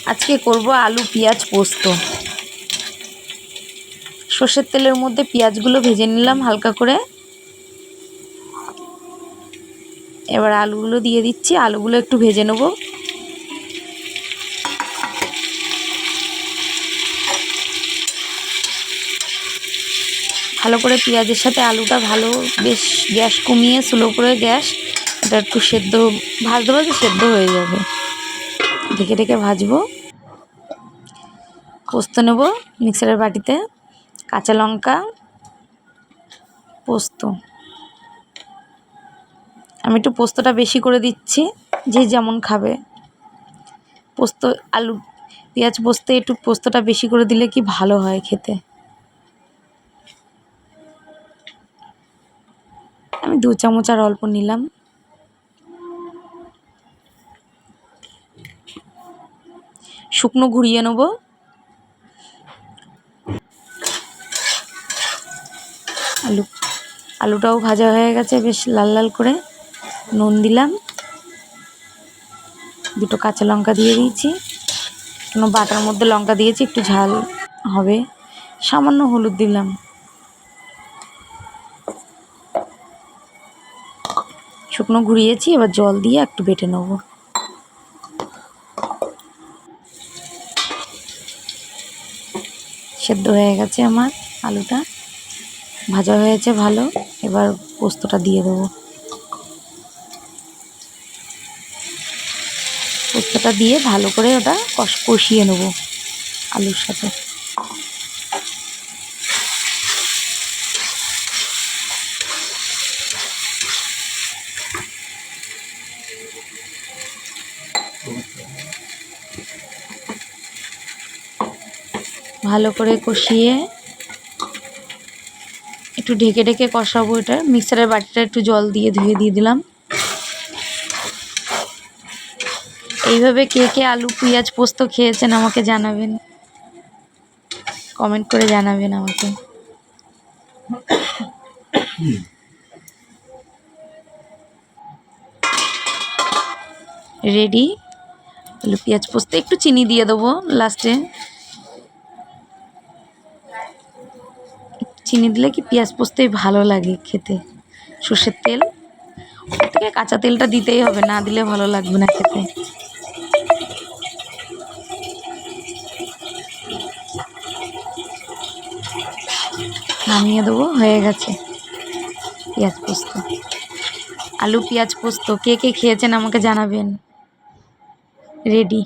আজকে করব আলু পেঁয়াজ পোস্ত। সর্ষের তেলের মধ্যে পেঁয়াজগুলো ভেজে নিলাম হালকা করে। এবার আলুগুলো দিয়ে দিচ্ছি, আলুগুলো একটু ভেজে নেব। ভালো করে পেঁয়াজের সাথে আলুটা ভালো বেশ গ্যাস কমিয়ে স্লো করে গ্যাস এটা একটু সেদ্ধ ভাজতে ভাজতে সেদ্ধ হয়ে যাবে। ঢেকে ঢেকে ভাজবো। পোস্ত নেব মিক্সারের বাটিতে, কাঁচা লঙ্কা, পোস্ত। আমি একটু পোস্তটা বেশি করে দিচ্ছি, যে যেমন খাবে। পোস্ত আলু পেঁয়াজ পোস্তে একটু পোস্তটা বেশি করে দিলে কি ভালো হয় খেতে। আমি 2 চামচ আর অল্প নিলাম। শুকনো ঘুরিয়ে নেব। আলুটাও ভাজা হয়ে গেছে বেশ লাল লাল করে। নুন দিলাম, 2টো কাঁচা লঙ্কা দিয়ে দিয়েছি। কোনো বাটার মধ্যে লঙ্কা দিয়েছি, একটু ঝাল হবে। সামান্য হলুদ দিলাম। শুকনো ঘুরিয়েছি, এবার জল দিয়ে একটু বেটে নেব। সেদ্ধ হয়ে গেছে আমার আলুটা, ভাজা হয়েছে ভালো। এবার পোস্তটা দিয়ে দেবো। পোস্তটা দিয়ে ভালো করে ওটা কষিয়ে নেব আলুর সাথে। ভালো করে কষিয়ে একটু ঢেকে ঢেকে কষাবো। এটা মিক্সারের বাটিটা একটু জল দিয়ে ধুয়ে দিয়ে দিলাম। এইভাবে কে কে আলু পেঁয়াজ পোস্ত খেয়েছেন আমাকে জানাবেন, কমেন্ট করে জানাবেন আমাকে। রেডি আলু পেঁয়াজ পোস্ত। একটু চিনি দিয়ে দেবো লাস্টে। চিনি দিলে কি পেঁয়াজ পোস্তই ভালো লাগে খেতে। সর্ষের তেল, ওর থেকে কাঁচা তেলটা দিতেই হবে, না দিলে ভালো লাগবে না খেতে। নামিয়ে দেবো, হয়ে গেছে পেঁয়াজ পোস্ত। আলু পেঁয়াজ পোস্ত কে কে খেয়েছেন আমাকে জানাবেন। রেডি।